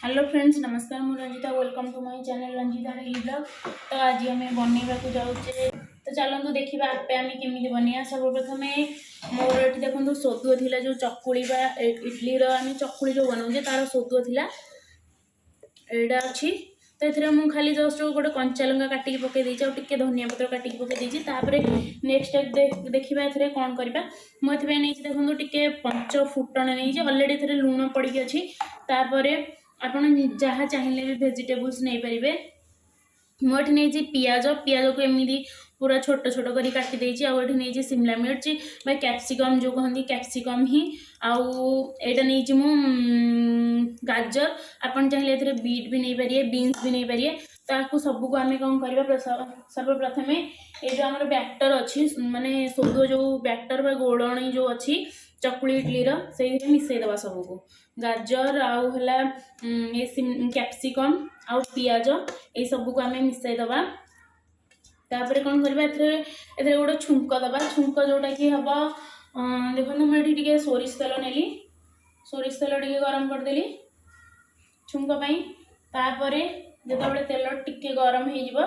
Hello friends, नमस्कार। मु Ranjita, welcome to my channel Ranjita daily blog. तो आज आम बनवा को जाऊे, तो चलतु देखा आपे आम केमी बनवा। सर्वप्रथम मोर ये देखो सोदुଅ थिला जो चकुली बा इडली आम चकुली जो बनाऊे तार सोदुଅ थिला एटा अच्छी। तो ये मुझे खाली जस्ट गोटे कंचा लंका काटिक पकई देती टे धनिया पत्र काटिक पकई देती। नेक्स्ट देखा ए कौन करवा। मुझे नहीं देखो टे पंच फुटण नहीं अलरेडी लुण पड़ी अच्छी। आपन जहाँ चाहिए भी भेजिटेबल्स नहीं पारे। मुझे नहीं पियाज पियाज को एमती पूरा छोट छोट कर काटी देती। आउे नहीं शिमला मिर्च बा कैप्सिकम जो कहते कैप्सिकम ही आईटा नहीं मु गाजर। आपन चाहिए बीट भी नहीं पारे, बीन्स भी नहीं पारे। ताकू सबको आम कौन करवा। सर्वप्रथम ये जो आम बैटर अच्छी माने सोदुଅ जो बैटर बा गोलणी जो अच्छी चकुली इडली से मिसईदे सबको गाजर आउला कैप्सिकम आउ पियाज ये सबको आम मिसईदे। तापर कौन करवा ए गोटे छुंक दबा। छुंक जोटा कि हम देखो मुझे सोरिष तेल नेली, सोरिष तेल टे गरम करदेली छुंकपाई। तापर जो तेल टिके गरम हो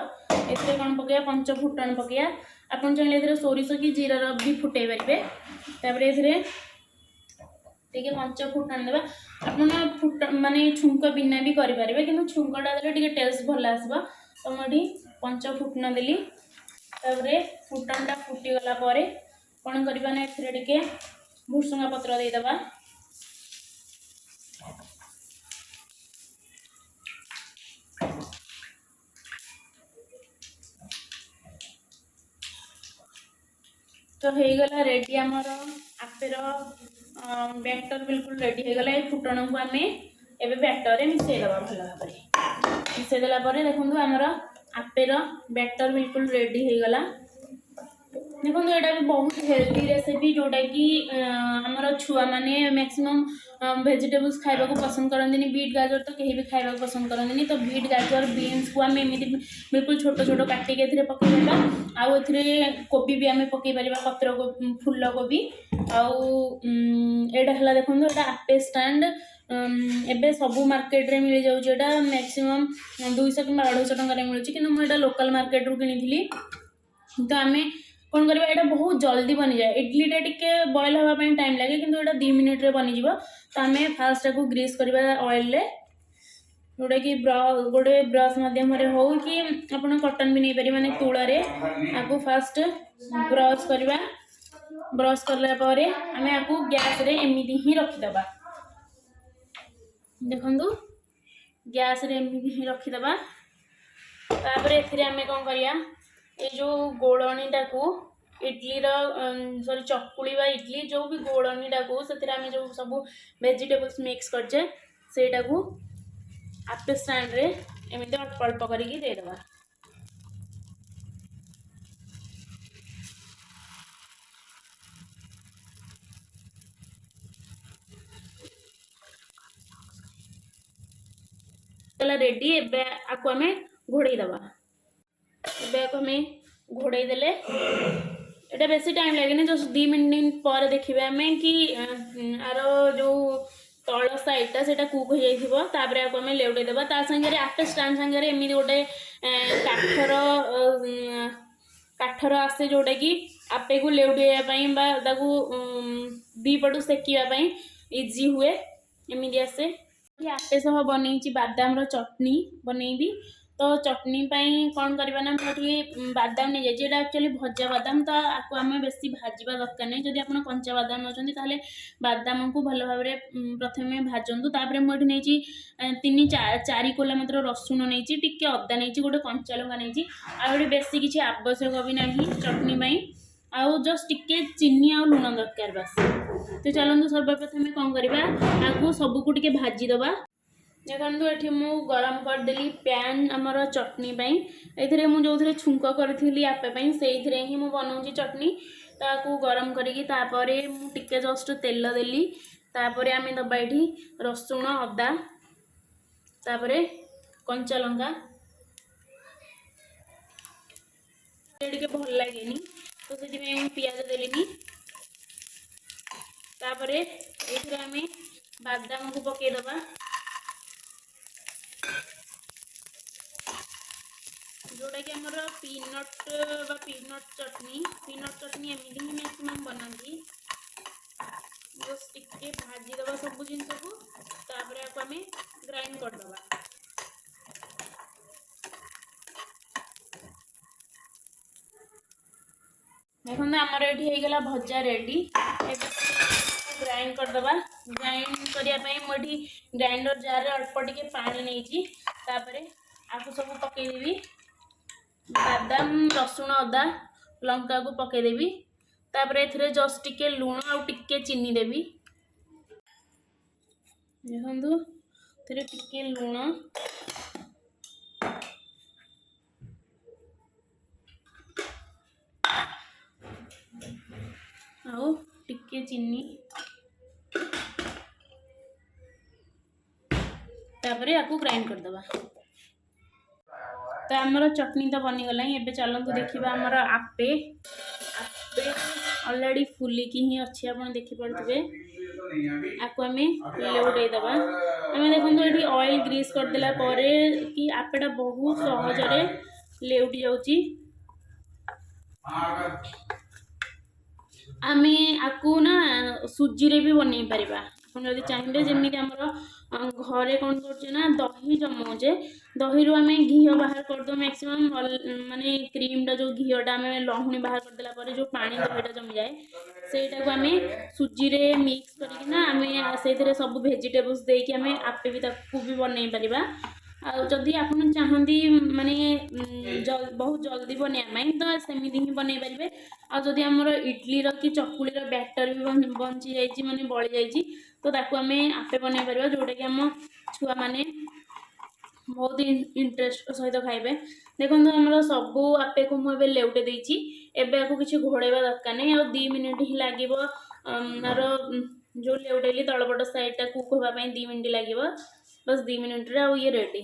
कौन पकड़ा पंच फुटण पकड़ा। आपन चाहिए सोरिष कि जीरार भी फुटे पारे। तापर टे पंच फुटण देवा। आप फुट माने छुंक बिना भी करें कि छुंकटा देते टेस्ट भल आसब। तो मुझे पंच फुटण देली। तापर फुटणटा फुटीगला कौन करवा ना टे भुसुंगा पत्र देदेबा। तो हो गला रेडी आमर आपेर बैटर बिल्कुल रेडी हो गला। फुटण को आम ए बैटर मिसईदे भल भाव मिसईदेला देखो आमर आपेर बैटर बिल्कुल रेडी हो गला। देखो यहाँ भी बहुत हेल्दी रेसिपी जोटा कि आमर छुआ मैंने मैक्सिमम भेजिटेबल्स खाइबा को पसंद करते। बीट गाजर तो कहीं भी खाइबा को पसंद करते। तो बीट गाजर बीन्स को आम एमती बिल्कुल छोट छोट काटिक पकईवा। आउ कोबी भी आम पकईपर पत्र कोबी फुल कोबी आउटा देखो यहाँ आपे स्टैंड एबे सबू मार्केट रे मिल जाऊँगा। मैक्सिमम 200 कि 250 टकर मिलूँ कि मुझे लोकल मार्केट रू किनी। तो आम कौन करवा यहाँ बहुत जल्दी बनी जाए। इडलीटा टिके बॉयल होगापी टाइम लगे कि यहाँ 2 मिनिट रे बनीज। तो आम फास्ट को ग्रीस करवा ऑयल रे जोटा कि गोटे ब्रश मध्यम हो कि आपन कटन भी नहीं पारे माने तुलारे आपको फास्ट ब्रश करवा। ब्रश करलापर आम आपको गैस रे एमती ही रखीदबा। देखु गैस रे एमती ही रखीदबा। तापर एम कौन करिया ये जो गोलनीटा को इडली सॉरी चकुली बा इडली जो भी गोलनीटा को से जो सब वेजिटेबल्स मिक्स करजे सेटा को आपे स्टैंड रे एमती अल्प अल्प करके देदेबा। रेडी एबे आको आमे घोड़े दबा। एबे आको आमे घोड़े देले एटा बेसी टाइम लगे जस्ट 2 मिनट पर देखिए आम कि आर जो तल साइडटा से कुक हो जाइए। आपको आम लेउटे देवा ता संगे आपे स्टैंड संगे एमती गोटे काठर आसे जोटा कि आपे को लेउटेवाई दी पटू सेकिवाई इजी हुए एमती आसे। आपे सह बनई बादाम चटनी बनईबी। तो चटनी कौन करवा ना मुझे बादाम नहीं जाए एक्चुअली भजा बादाम। तो आपको आम बेसी भाजवा दरकार नहीं। जदि आप कंचा बादाम नौकरी बादाम को भल भाव प्रथम भाजतु। तापर मुझे नहीं 3-4 कोला मात्र रसुण नहीं टिके अदा नहीं गोटे कंचा लंका नहीं आउे बेसी किसी आवश्यक भी नहीं चटनी आउ जस्ट टिके चीनी आ लुण दरकार बस। तो चलते सर्वप्रथम कौन करवा आपको सबको टिके भाजीदबा। देखो ये मु गरम करदेली पैन आमर चटनी ये मुझे छुंक करी आपे से ही मु बनाऊँगी चटनी। ताकू गरम करी मुझे जस्ट तेल देली। तापर आम दबा ये रसुण अदा तापर कंचा लंका टे भल लगे तो से पियाज देली। तापर ये आम बादाम को पकईदबा। जोटा कि आमर पीनट बा पीनट चटनी एमती ही मैक्सिमम बनाती। जस्ट टिके भाजीदबा सब जिनस को तापर आपको आम ग्राइंड करदे। देखो आमर ये होगा भजा रेडी। ग्राइंड करदे। ग्राइंड करने ग्राइंडर जार अल्प टिके पानी नहीं आपको सब पकईदेवी। बादाम रसुण अदा लंका को पकईदेवी। तापर ए जस्ट टिके लुण आउ टिके चीनी देवी। देखो टिके लुण आउ टिके चीनी तापर आपको ग्राइंड करदे। तो आमर चटनी तो बनीगला। एबे चलतु देखा आमर आपे आपे अलरेडी फुलिकी ही अच्छी आप देखिपे। आपको आम लेउटेदबा। आम देखो ये ऑयल ग्रीस करदेला कि आपेटा बहुत सहजरे लेउटी जाऊँगी। आम आपको ना सुजी रे भी बनई पार। आप चाहिए जमी आमर घरे कौन कर दही जमाऊे दही रू आम घी बाहर करदे मैक्सिमम माने क्रीमटा जो घीटा आम लहुणी बाहर करदेला जो पानी दहीटा जमी जाए सेटा को आम सुजी रे मिक्स करना आम से सब भेजिटेबल्स देकी आम आपे भी बनई पार। आदि आप चाहती माने बहुत जल्दी बनवाई तो सेमती ही बनई पारे। आदि आमर इडली कि चकुली बैटर भी बची जाइए माने बड़ी जाइए तो ताकू आम आपे बनई पार जोटा कि आम छुआ मैंने बहुत इंटरेस्ट सहित खाइबे। देखो आमर सबू आपे को मुझे लेउटे देती। एबे आपको किसी घोड़ेबा दरकार नहीं। आ 2 मिनिट ही लगे आर जो लेउटेली तलपट साइडटा कुक होगापी 2 मिनिट लगे। बस 2 मिनिट रे ये रेडी।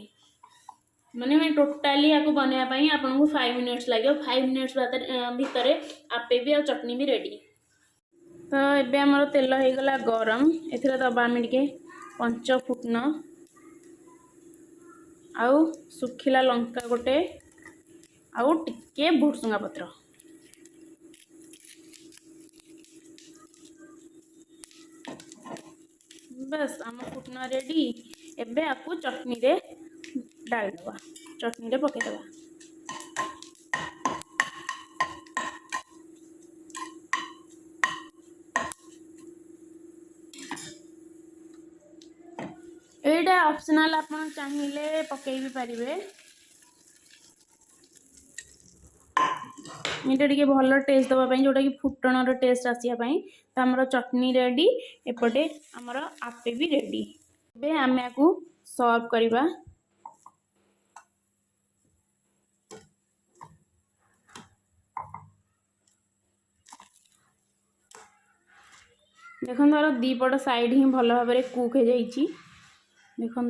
माने टोटाली आपको बनवाई आपको 5 मिनिट्स लगे। 5 मिनिट्स भितर आपे भी आ चटनी भी रेडी। तो ये आमर तेल होगला गरम। ए दबा आम टे 5 फुटन आउ सुखिला लंका गोटे आउ टिके भुरसुंगा पत्र। बस आम फुटन रेडी। एबे आपको चटनी रे डाल दबा। चटनी रे पकेदबा। एटा ऑप्शनल आप चाहिए पकई भी पारे। ये टे भल टेस्ट दवाई जोटा कि फुटण टेस्ट आसापी। तो आमर चटनी रेडी एपटे आमर आपे भी रेडी। ए आम को सर्व करवा। देखो तार दीपट साइड ही भल भाव कुक हो जाइए। देखु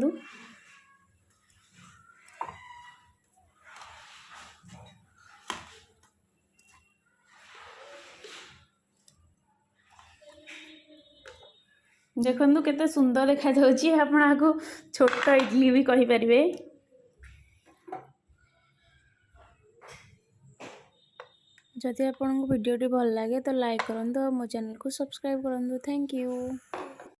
देखु केते सुंदर देखा जाउची। आपण को छोट इडली भी कहि परिबे। जदि आपको वीडियो भल लगे तो लाइक करूँ। मो चैनल को सब्सक्राइब करूँ। Thank you.